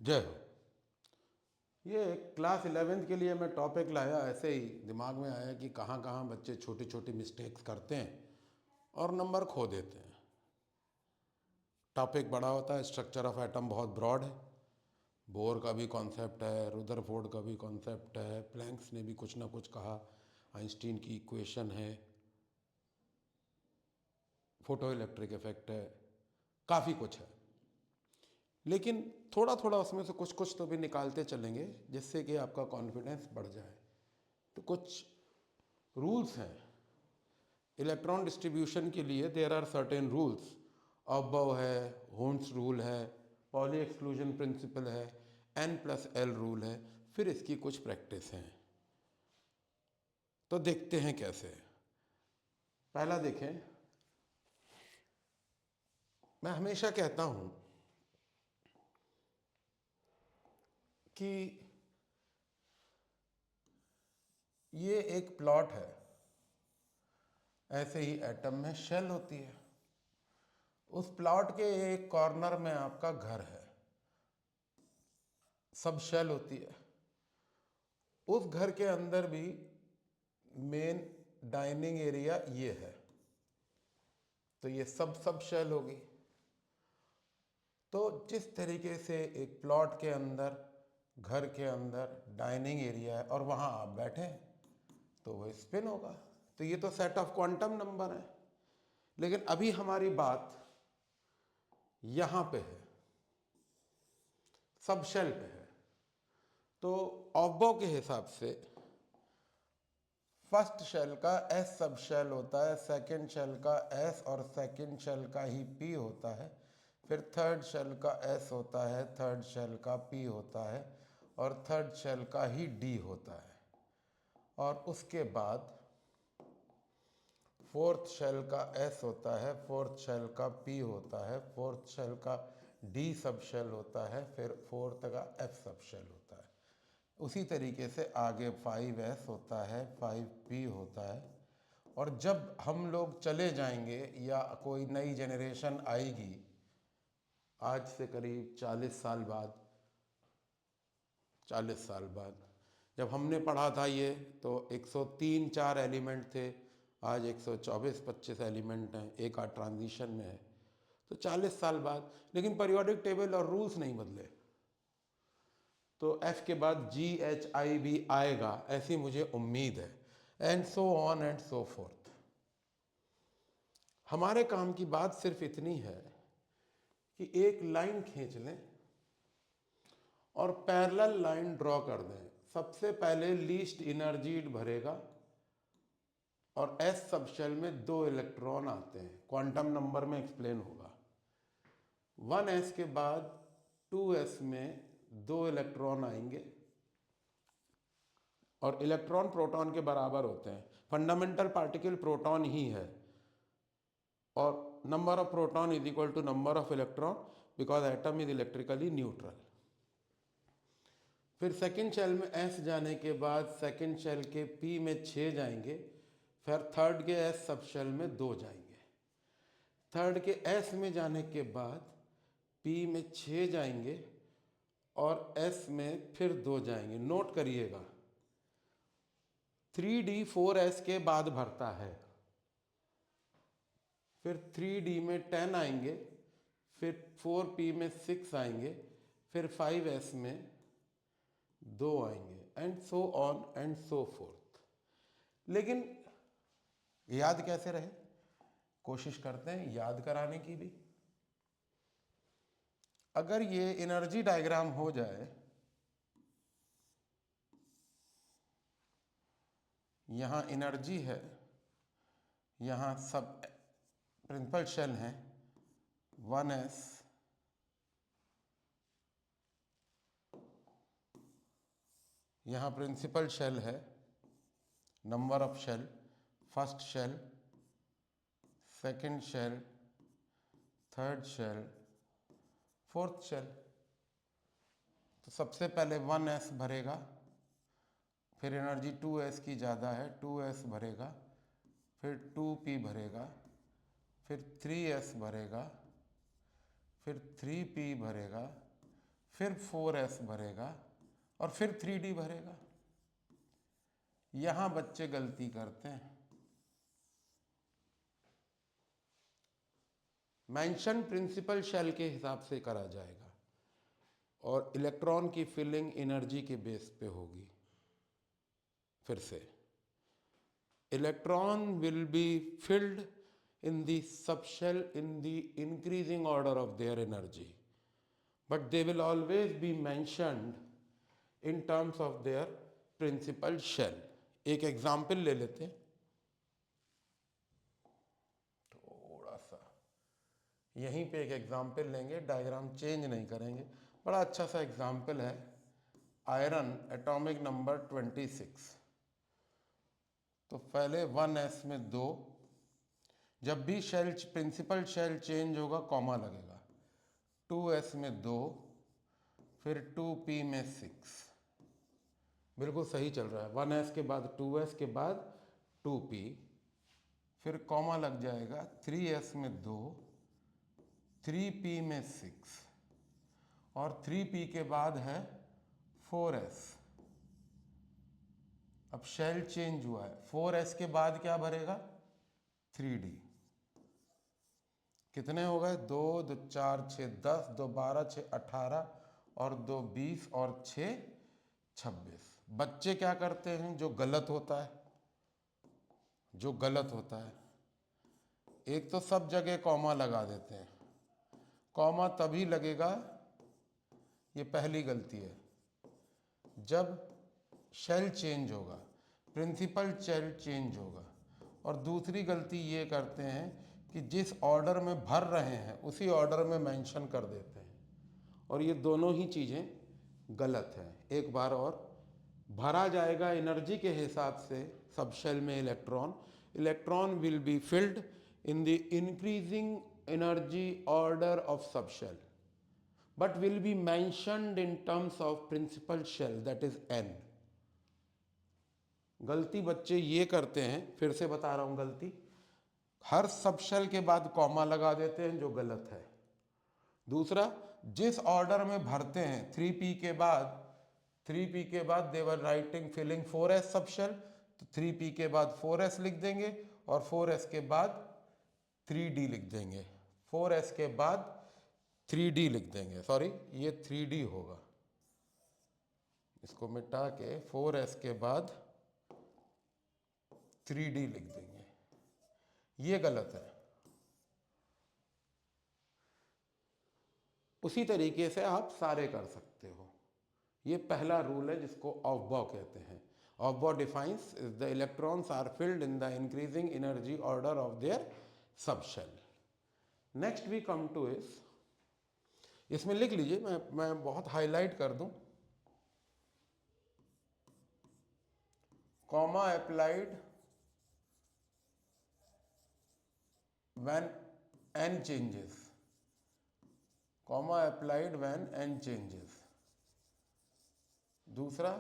जय हो। ये क्लास 11th के लिए मैं टॉपिक लाया, ऐसे ही दिमाग में आया कि कहाँ कहाँ बच्चे छोटी छोटी मिस्टेक्स करते हैं और नंबर खो देते हैं। टॉपिक बड़ा होता है, स्ट्रक्चर ऑफ एटम बहुत ब्रॉड है। बोर का भी कॉन्सेप्ट है, रुदरफोर्ड का भी कॉन्सेप्ट है, प्लैंक्स ने भी कुछ ना कुछ कहा, आइंस्टीन की इक्वेशन है, फोटो इलेक्ट्रिक इफेक्ट है, काफ़ी कुछ है। लेकिन थोड़ा थोड़ा उसमें से कुछ कुछ तो भी निकालते चलेंगे जिससे कि आपका कॉन्फिडेंस बढ़ जाए। तो कुछ रूल्स हैं इलेक्ट्रॉन डिस्ट्रीब्यूशन के लिए। There are certain rules. Aufbau है, होम्स रूल है, पॉली एक्सक्लूजन प्रिंसिपल है, N+L रूल है, फिर इसकी कुछ प्रैक्टिस हैं। तो देखते हैं कैसे। पहला देखें, मैं हमेशा कहता हूं कि ये एक प्लॉट है। ऐसे ही एटम में शेल होती है। उस प्लॉट के एक कॉर्नर में आपका घर है, सब शेल होती है। उस घर के अंदर भी मेन डाइनिंग एरिया ये है, तो ये सब शेल होगी। तो जिस तरीके से एक प्लॉट के अंदर, घर के अंदर डाइनिंग एरिया है और वहाँ आप बैठे हैं, तो वो स्पिन होगा। तो ये तो सेट ऑफ क्वांटम नंबर है। लेकिन अभी हमारी बात यहाँ पे है, सब शेल पे है। तो ऑब्बो के हिसाब से फर्स्ट शेल का एस सब शेल होता है, सेकंड शेल का एस और सेकंड शेल का ही पी होता है, फिर थर्ड शेल का एस होता है, थर्ड शेल का पी होता है और थर्ड शेल का ही डी होता है। और उसके बाद फोर्थ शेल का एस होता है, फोर्थ शेल का पी होता है, फोर्थ शेल का डी सब शेल होता है, फिर फोर्थ का एफ सब शेल होता है। उसी तरीके से आगे 5s होता है, 5p होता है। और जब हम लोग चले जाएंगे या कोई नई जनरेशन आएगी, आज से करीब 40 साल बाद, 40 साल बाद जब हमने पढ़ा था ये, तो 103-4 एलिमेंट थे, आज 124-25 एलिमेंट हैं, एक आध ट्रांजिशन में है। तो 40 साल बाद, लेकिन पीरियोडिक टेबल और रूल्स नहीं बदले। तो F के बाद GHI भी आएगा, ऐसी मुझे उम्मीद है, and so on and so fourth. हमारे काम की बात सिर्फ इतनी है कि एक लाइन खींच लें और पैरेलल लाइन ड्रॉ कर दें। सबसे पहले लीस्ट एनर्जी भरेगा और S सब शेल में 2 इलेक्ट्रॉन आते हैं, क्वांटम नंबर में एक्सप्लेन होगा। 1s के बाद 2s में 2 इलेक्ट्रॉन आएंगे और इलेक्ट्रॉन प्रोटॉन के बराबर होते हैं। फंडामेंटल पार्टिकल प्रोटॉन ही है और number of proton is equal to number of electron, because atom is electrically neutral. फिर सेकंड शेल में S जाने के बाद सेकंड शेल के P में 6 जाएंगे, फिर थर्ड के S सब शेल में 2 जाएंगे। थर्ड के S में जाने के बाद P में 6 जाएंगे और S में फिर 2 जाएंगे। नोट करिएगा, 3D 4s के बाद भरता है, फिर 3D में 10 आएंगे, फिर 4p में 6 आएंगे, फिर 5s में 2 आएंगे, and so on and so fourth. लेकिन याद कैसे रहे, कोशिश करते हैं याद कराने की भी। अगर ये एनर्जी डायग्राम हो जाए, यहाँ एनर्जी है, यहाँ सब प्रिंसिपल शेल हैं, 1s, यहाँ प्रिंसिपल शेल है, number of shell, first shell, second shell, third shell, fourth shell. तो सबसे पहले 1s भरेगा, फिर एनर्जी 2s की ज़्यादा है, 2s भरेगा, फिर 2p भरेगा, फिर 3s भरेगा, फिर 3p भरेगा, फिर 4s भरेगा और फिर 3d भरेगा। यहां बच्चे गलती करते हैं। मेंशन प्रिंसिपल शेल के हिसाब से करा जाएगा और इलेक्ट्रॉन की फिलिंग एनर्जी के बेस पे होगी। फिर से electron will be field in the subshell in the increasing order of their energy, but they will always be mentioned in terms of their principal shell। एक एग्जाम्पल ले लेते हैं, थोड़ा सा यहीं पे एक एग्जाम्पल लेंगे, डायग्राम चेंज नहीं करेंगे। बड़ा अच्छा सा एग्जाम्पल है, आयरन एटॉमिक नंबर 26। तो पहले 1s में 2, जब भी शेल प्रिंसिपल शेल चेंज होगा कॉमा लगेगा। 2s में 2, फिर 2p में 6। बिल्कुल सही चल रहा है। 1s के बाद 2s के बाद 2p, फिर कॉमा लग जाएगा। 3s में 2, 3p में 6 और 3p के बाद है 4s। अब शेल चेंज हुआ है। 4s के बाद क्या भरेगा? 3d। कितने हो गए? 2 2 4 6 10, 2 12 6 18 और 2 20 और 6 26। बच्चे क्या करते हैं जो गलत होता है? जो गलत होता है, एक तो सब जगह कॉमा लगा देते हैं। कॉमा तभी लगेगा, ये पहली गलती है, जब शेल चेंज होगा, प्रिंसिपल शेल चेंज होगा। और दूसरी गलती ये करते हैं कि जिस ऑर्डर में भर रहे हैं उसी ऑर्डर में मेंशन कर देते हैं, और ये दोनों ही चीज़ें गलत हैं। एक बार और, भरा जाएगा एनर्जी के हिसाब से सब शेल में electron will be filled in the increasing energy order of sub shell, but will be mentioned in terms of principal shell, that is n। गलती बच्चे ये करते हैं, फिर से बता रहा हूं गलती, हर सब शेल के बाद कॉमा लगा देते हैं, जो गलत है। दूसरा, जिस ऑर्डर में भरते हैं 3p के बाद देवर राइटिंग फिलिंग 4s सब शेल, तो 3p के बाद 4s लिख देंगे और 4s के बाद 3d लिख देंगे। 4s के बाद 3d लिख देंगे, सॉरी ये 3d होगा, इसको मिटा के 4s के बाद 3d लिख देंगे। ये गलत है। उसी तरीके से आप सारे कर सकते हो। ये पहला रूल है जिसको ऑफबॉ कहते हैं। Aufbau defines is the electrons are filled in the increasing energy order of their sub shell. Next we come to इस, इसमें लिख लीजिए, मैं बहुत हाईलाइट कर दूं, comma applied when n changes, comma applied when n changes। दूसरा,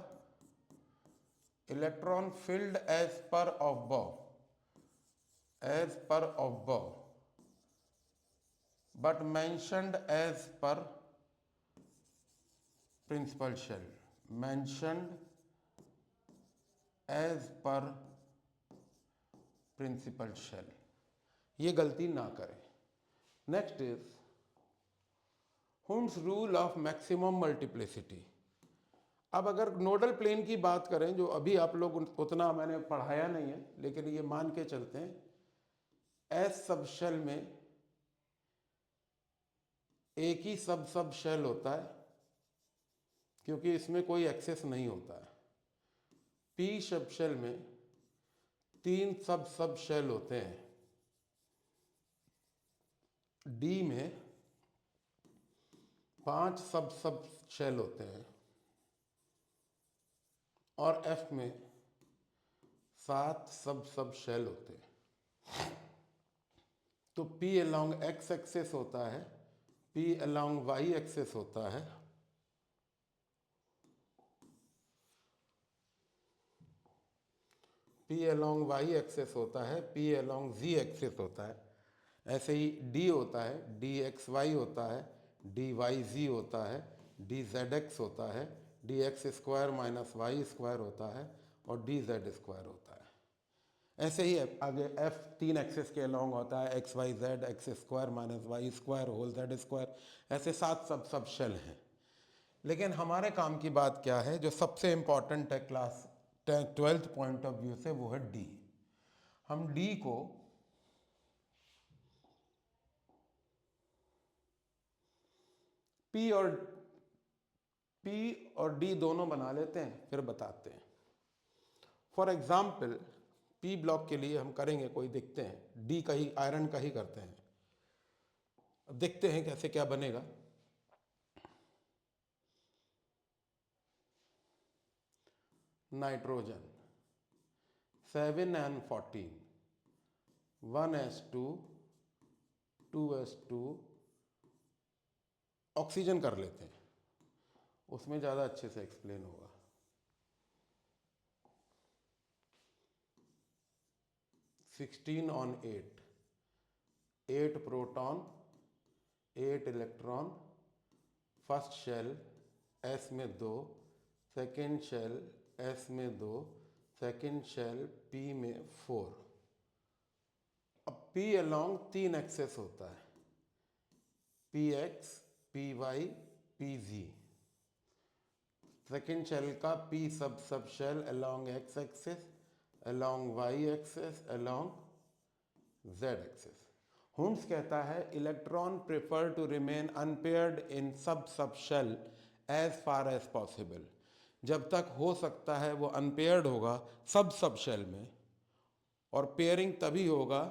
electron filled as per Aufbau but mentioned as per principal shell, mentioned as per principal shell. ये गलती ना करें। Next is Hund's rule of maximum multiplicity. अब अगर nodal plane की बात करें, जो अभी आप लोग उतना मैंने पढ़ाया नहीं है, लेकिन ये मान के चलते हैं एस सब शेल में एक ही सब शेल होता है, क्योंकि इसमें कोई एक्सेस नहीं होता है। पी सब शेल में 3 सब शेल होते हैं, डी में 5 सब शेल होते हैं और एफ में 7 सब शेल होते हैं। तो पी अलोंग एक्स एक्सेस होता है, पी अलोंग वाई एक्सेस होता है, पी अलोंग वाई एक्सेस होता है, पी अलोंग जी एक्सेस होता है। ऐसे ही डी होता है, डी एक्स वाई होता है, डी वाई जी होता है, डी जेड एक्स होता है, d x square minus y square होता है और डी जेड स्क्वायर होता है। ऐसे ही आगे एफ 3 एक्सेस के अलॉन्ग होता है, x y z x square minus y square whole z square, ऐसे 7 सब शेल हैं। लेकिन हमारे काम की बात क्या है, जो सबसे इंपॉर्टेंट है class 12th point of view से, वो है डी। हम डी को पी और डी दोनों बना लेते हैं, फिर बताते हैं। फॉर एग्जाम्पल पी ब्लॉक के लिए हम करेंगे, कोई देखते हैं, डी का ही आयरन का ही करते हैं। अब देखते हैं कैसे क्या बनेगा। Nitrogen 7n14, 1s2, 2s2, oxygen कर लेते हैं, उसमें ज़्यादा अच्छे से एक्सप्लेन होगा। 16 on 8, 8 proton 8 electron, first shell s में 2, सेकेंड शेल एस में 2, सेकेंड शेल पी में 4। अब पी अलॉन्ग 3 एक्सेस होता है, p x, p y, p z. Second shell का p subshell along x axis, along y axis, along z axis. Hund's कहता है electron prefer to remain unpaired in subshell as far as possible. जब तक हो सकता है वो unpaired होगा सब शेल में, और पेयरिंग तभी होगा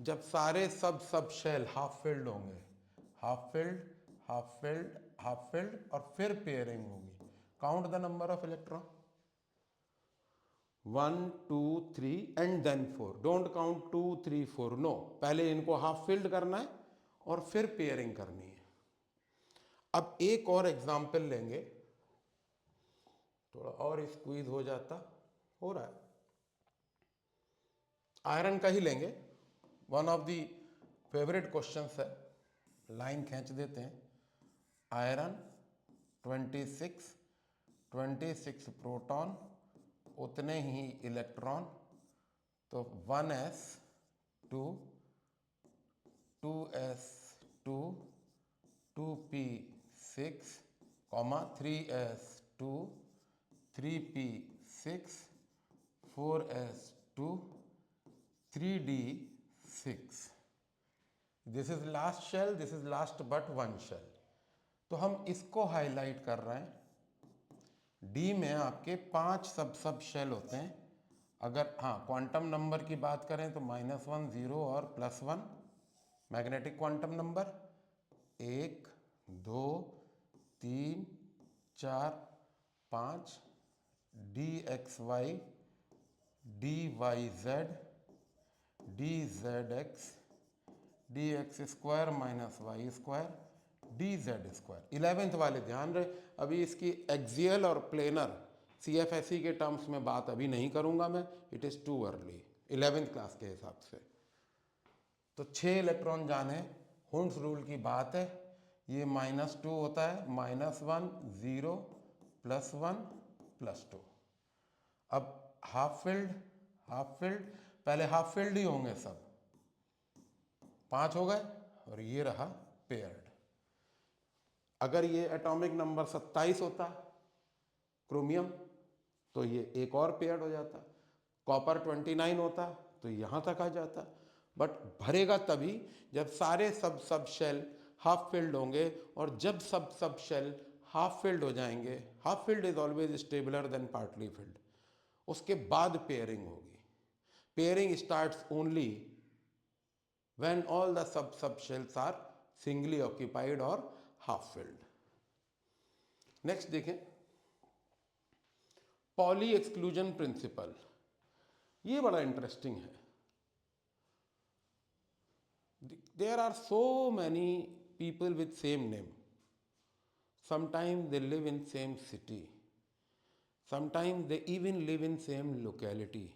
जब सारे सब शेल हाफ फिल्ड होंगे, half filled, half filled, half filled, और फिर पेयरिंग होगी। Count the number of electron, 1 2 3 and then 4। Don't count 2 3 4, no, पहले इनको हाफ फिल्ड करना है और फिर पेयरिंग करनी है। अब एक और एग्जाम्पल लेंगे, थोड़ा और स्क्वीज हो जाता, हो रहा है, आयरन का ही लेंगे। One of the favourite questions है, लाइन खींच देते हैं। आयरन 26 प्रोटॉन, उतने ही इलेक्ट्रॉन, तो 1s2, 2s2, 2p6, 3s2, 3p6, 4s2, 3d6। This is last shell, this is last but one shell. तो हम इसको हाईलाइट कर रहे हैं। डी में आपके 5 सब शेल होते हैं। अगर क्वांटम नंबर की बात करें तो -1 0 और +1 magnetic quantum number, 1 2 3 4 5, dxy, dyz, dzx, dx square minus y square, dz²। 11th वाले ध्यान रहे, अभी इसकी एक्सियल और प्लेनर CFSE के टर्म्स में बात अभी नहीं करूंगा मैं, it is too early 11th class के हिसाब से। तो 6 इलेक्ट्रॉन जाने, हुंस रूल की बात है, ये -2 होता है, -1 0 +1 +2। अब हाफ फिल्ड, पहले हाफ फिल्ड ही होंगे सब, 5 हो गए, और ये रहा पेयर्ड। अगर ये एटॉमिक नंबर 27 होता क्रोमियम, तो ये एक और पेयर्ड हो जाता। कॉपर 29 होता तो यहाँ तक आ जाता। बट भरेगा तभी जब सारे सब शेल हाफ फिल्ड होंगे, और जब सब शेल हाफ फिल्ड हो जाएंगे, half filled is always stabler than partly filled, उसके बाद पेयरिंग होगी। Pairing starts only when all the sub shells are singly occupied or half filled। Next देखें, पॉली एक्सक्लूजन प्रिंसिपल, ये बड़ा इंटरेस्टिंग है। There are so many people with same name, sometimes they live in same city, sometimes they even live in same locality,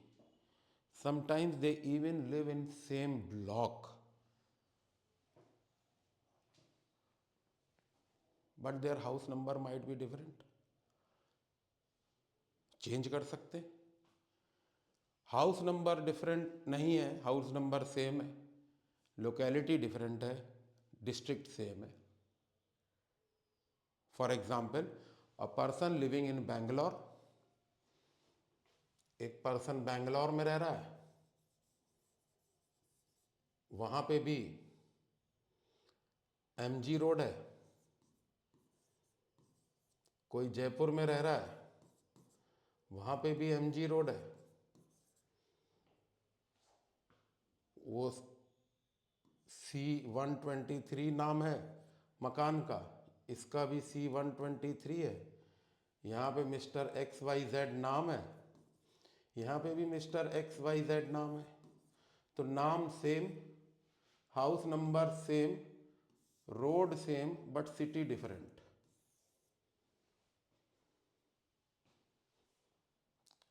sometimes they even live in same block, but their house number might be different. Change कर सकते हैं। House number different नहीं है, house number same है, locality different है, district same है। For example, a person living in Bangalore, एक person Bangalore में रह रहा है, वहां पे भी MG रोड है। कोई जयपुर में रह रहा है, वहां पे भी MG रोड है। वो C123 नाम है मकान का, इसका भी C123 है। यहाँ पे मिस्टर XYZ नाम है, यहाँ पे भी मिस्टर XYZ नाम है। तो नाम same, house number same, road same, but city different.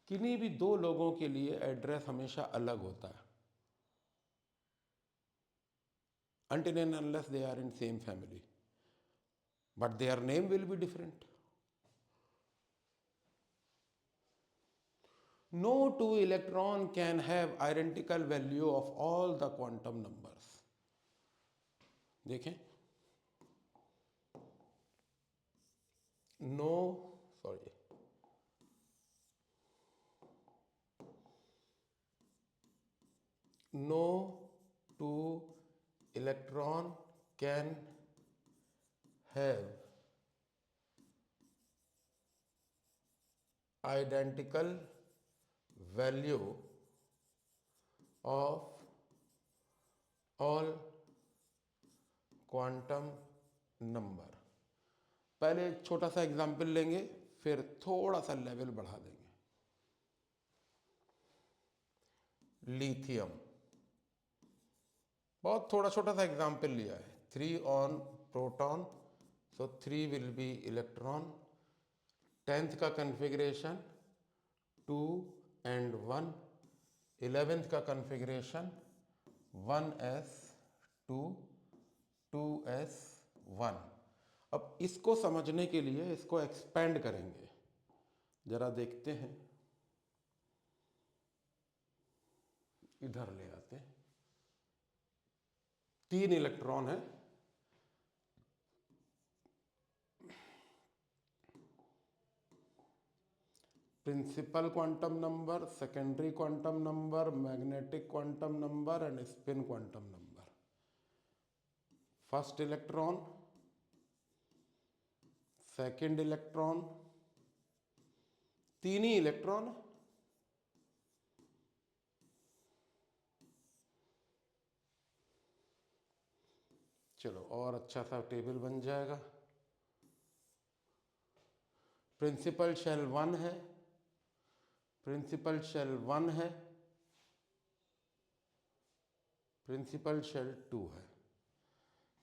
किन्हीं भी दो लोगों के लिए एड्रेस हमेशा अलग होता है, until and unless they are in same family, but their name will be different. No two electron can have identical value of all the quantum numbers. देखें, no two electron can have identical value of all quantum number. पहले एक छोटा सा example लेंगे, फिर थोड़ा सा level बढ़ा देंगे। लिथियम, बहुत थोड़ा छोटा सा एग्जाम्पल लिया है। 3 on proton, so 3 will be electron. 10th का कन्फिग्रेशन 2 and 1, 11th का कन्फिग्रेशन 1s2 2s1। अब इसको समझने के लिए इसको एक्सपेंड करेंगे, जरा देखते हैं। इधर ले आते हैं। 3 इलेक्ट्रॉन है, principal quantum number, secondary quantum number, magnetic quantum number and spin quantum number. First electron, second electron, 3 ही इलेक्ट्रॉन। चलो और अच्छा सा टेबल बन जाएगा। प्रिंसिपल शेल 1 है, प्रिंसिपल शेल 1 है, प्रिंसिपल शेल 2 है।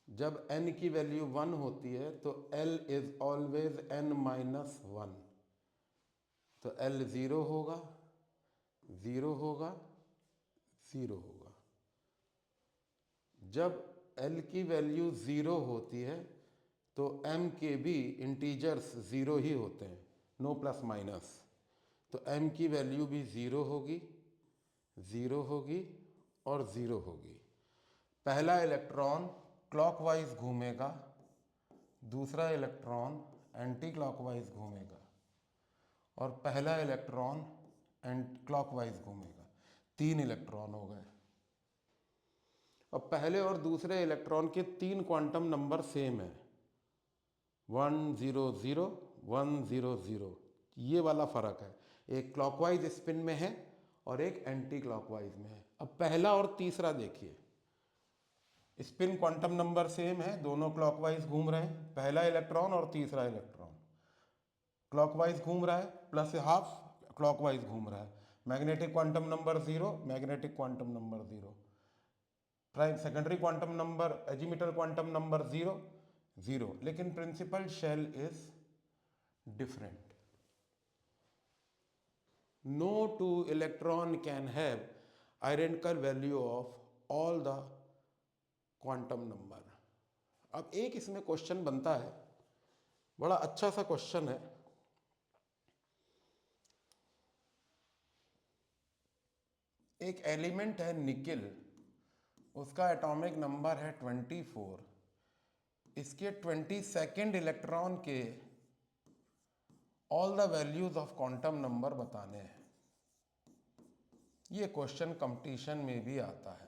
जब n की वैल्यू 1 होती है तो L इज ऑलवेज n-1, तो L 0 होगा, 0 होगा, 0 होगा। जब L की वैल्यू 0 होती है तो M के भी इंटीजर्स 0 ही होते हैं, नो प्लस माइनस। तो M की वैल्यू भी 0 होगी, 0 होगी और 0 होगी। पहला इलेक्ट्रॉन क्लॉकवाइज घूमेगा, दूसरा इलेक्ट्रॉन एंटी क्लॉकवाइज घूमेगा और पहला इलेक्ट्रॉन एंटी क्लॉकवाइज घूमेगा। 3 इलेक्ट्रॉन हो गए। अब पहले और दूसरे इलेक्ट्रॉन के 3 क्वांटम नंबर सेम है, 1 0 0 1 0 0। ये वाला फर्क है, एक क्लॉकवाइज स्पिन में है और एक एंटी क्लॉकवाइज में है। अब पहला और तीसरा देखिए, स्पिन क्वांटम नंबर सेम है, दोनों क्लॉकवाइज घूम रहे हैं। पहला इलेक्ट्रॉन और तीसरा इलेक्ट्रॉन क्लॉकवाइज घूम रहा है, प्लस हाफ क्लॉकवाइज घूम रहा है। Magnetic quantum number 0, magnetic quantum number 0। Prime secondary quantum number, azimuthal quantum number 0 0, लेकिन principal shell is different. No two electron can have identical value of all the quantum number. अब एक इसमें question बनता है बड़ा अच्छा सा क्वेश्चन है। एक एलिमेंट है निकिल, उसका एटॉमिक नंबर है 24। इसके 22nd इलेक्ट्रॉन के all the values of quantum number बताने हैं। ये क्वेश्चन कंपटीशन में भी आता है।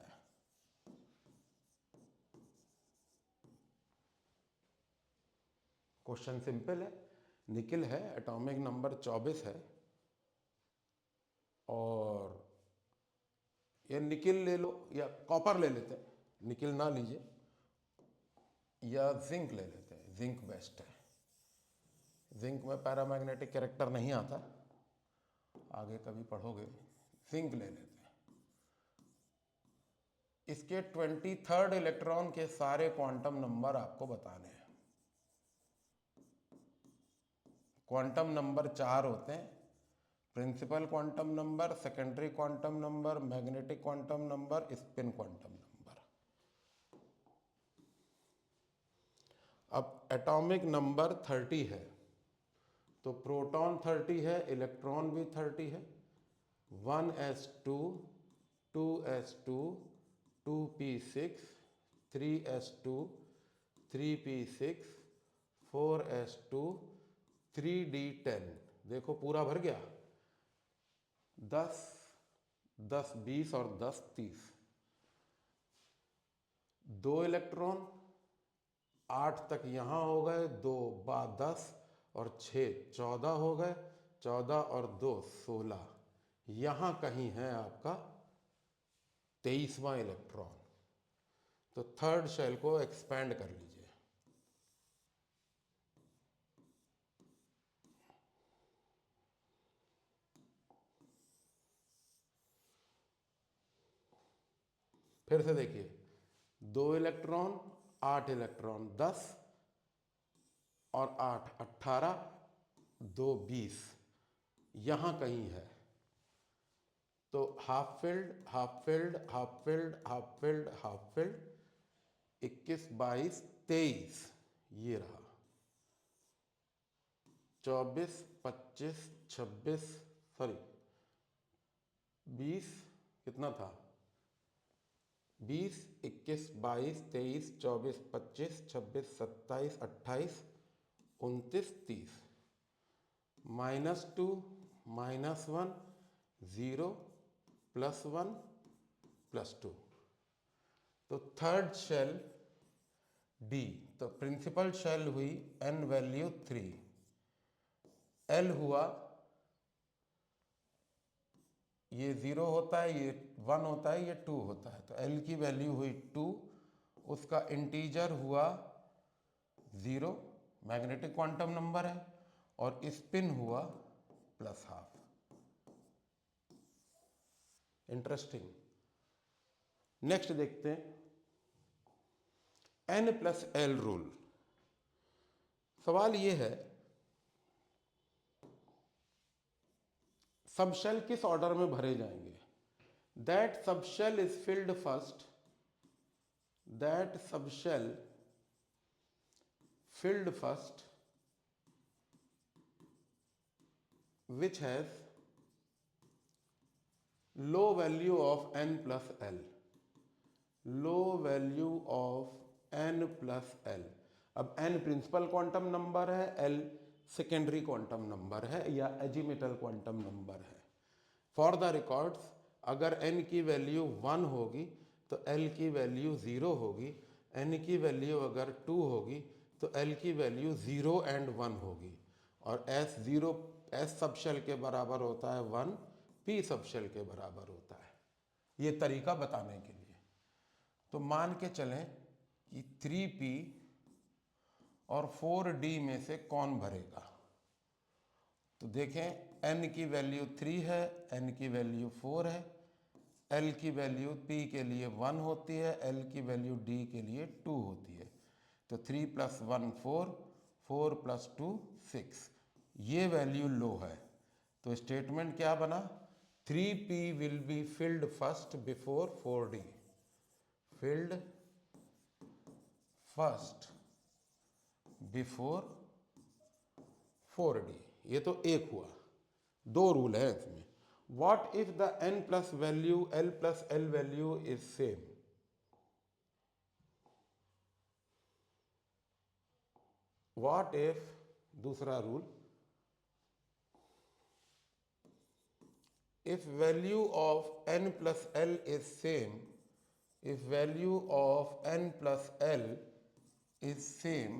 क्वेश्चन सिंपल है, निकिल है, एटॉमिक नंबर 24 है, और ये निकिल ले लो या कॉपर ले लेते हैं, निकिल ना लीजिए, या जिंक ले लेते हैं, जिंक बेस्ट है। जिंक में पैरामैग्नेटिक कैरेक्टर नहीं आता, आगे कभी पढ़ोगे। जिंक ले लेते हैं। इसके 23rd इलेक्ट्रॉन के सारे क्वांटम नंबर आपको बताने हैं। क्वांटम नंबर 4 होते हैं, principal quantum number, secondary quantum number, magnetic quantum number, spin quantum number. अब एटॉमिक नंबर 30 है, तो प्रोटॉन 30 है, इलेक्ट्रॉन भी 30 है। 1s2, 2s2, 2p6, 3s2, 3p6, 4s2, 3d10। देखो पूरा भर गया। 10, 10 20 और 10 30। 2 इलेक्ट्रॉन 8 तक यहाँ हो गए, 2 बाद 10 और 6 14 हो गए, 14 और 2 16। यहाँ कहीं है आपका 23वां इलेक्ट्रॉन। तो थर्ड शेल को एक्सपैंड कर लीजिए। फिर से देखिए, 2 इलेक्ट्रॉन 8 इलेक्ट्रॉन, 10 और 8 18, 2 20, यहाँ कहीं है। तो half filled, half filled, half filled, half filled, half field, 21 22 23, ये रहा। 24 25 26, सॉरी 20, कितना था, 20 21 22 23 24 25 26 27 28 29 30, -2 -1 0 +1 +2। तो थर्ड शेल डी, तो प्रिंसिपल शेल हुई n वैल्यू 3, l हुआ, ये 0 होता है, ये 1 होता है, ये 2 होता है, तो l की वैल्यू हुई 2, उसका इंटीजर हुआ 0, मैग्नेटिक क्वांटम नंबर है, और स्पिन हुआ +12। इंटरेस्टिंग। नेक्स्ट देखते हैं n+l रूल। सवाल ये है, सब शेल किस ऑर्डर में भरे जाएंगे। That sub shell is filled first, that sub shell filled first which has low value of n plus l, low value of n plus l। अब n प्रिंसिपल क्वांटम नंबर है, l secondary quantum number है या एजिमिटल quantum number है। For the records, अगर n की value 1 होगी तो l की वैल्यू 0 होगी, n की वैल्यू अगर 2 होगी तो l की वैल्यू 0 एंड 1 होगी, और s सबशेल के बराबर होता है 1, p सबशेल के बराबर होता है। ये तरीका बताने के लिए। तो मान के चलें कि 3p और 4d में से कौन भरेगा। तो देखें, n की वैल्यू 3 है, n की वैल्यू 4 है, l की वैल्यू p के लिए 1 होती है, l की वैल्यू d के लिए 2 होती है। तो 3 + 1 4, 4 + 2 6, ये वैल्यू लो है। तो स्टेटमेंट क्या बना, 3p will be field first before 4d, field first before 4d, ये तो एक हुआ, दो रूल है इसमें. What if the n plus value l plus l value is same? What if, दूसरा rule, if value of n plus l is same, if value of n plus l is same,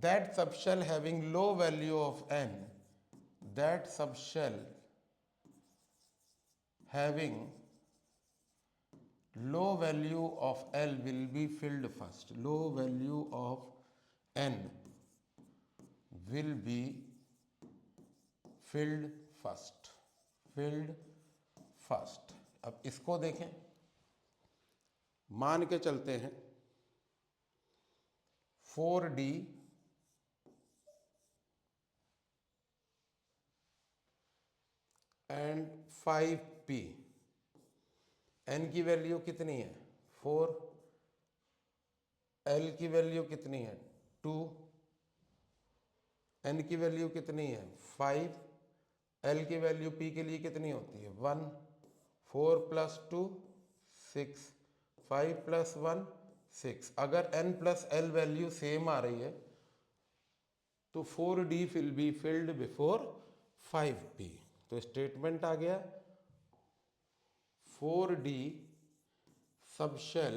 that subshell having low value of n, that subshell having low value of L will be filled first. Low value of N will be filled first. Filled first. अब इसको देखें, मान के चलते हैं 4d and 5p. n की value कितनी है 4, l की वैल्यू कितनी है 2, n की वैल्यू कितनी है 5, l की वैल्यू p के लिए कितनी होती है 1, 4 प्लस 2 6, 5 प्लस 1 6. अगर n plus l value same आ रही है तो 4d will be field before 5p. तो स्टेटमेंट आ गया 4d subshell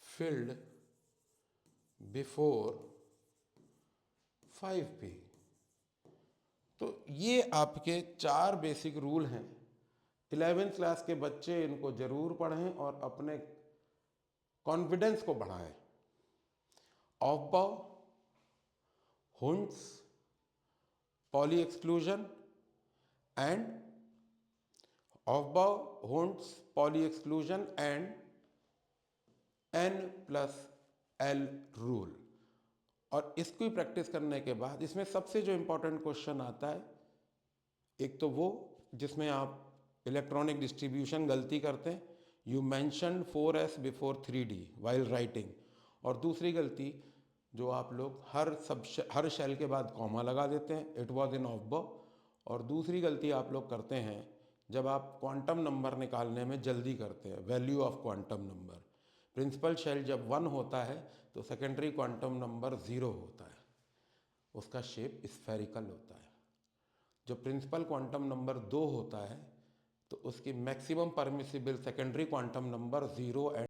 field before 5p. तो ये आपके 4 बेसिक रूल हैं. 11th क्लास के बच्चे इनको जरूर पढ़ें और अपने कॉन्फिडेंस को बढ़ाएं. Aufbau, Hund's, Pauli exclusion and Aufbau, Hund's, Pauli exclusion and n plus l rule. और इसकी प्रैक्टिस करने के बाद इसमें सबसे जो इंपॉर्टेंट क्वेश्चन आता है, एक तो वो जिसमें आप इलेक्ट्रॉनिक डिस्ट्रीब्यूशन गलती करते हैं, you mention 4s before 3d while writing. और दूसरी गलती जो आप लोग हर शेल के बाद कॉमा लगा देते हैं, इट वॉज इन ऑफबाउ. और दूसरी गलती आप लोग करते हैं जब आप क्वांटम नंबर निकालने में जल्दी करते हैं, value of quantum number. Principal shell जब 1 होता है तो सेकेंडरी क्वांटम नंबर 0 होता है, उसका शेप स्फेरिकल होता है. जब प्रिंसिपल क्वांटम नंबर 2 होता है तो उसकी maximum permissible secondary quantum number 0 and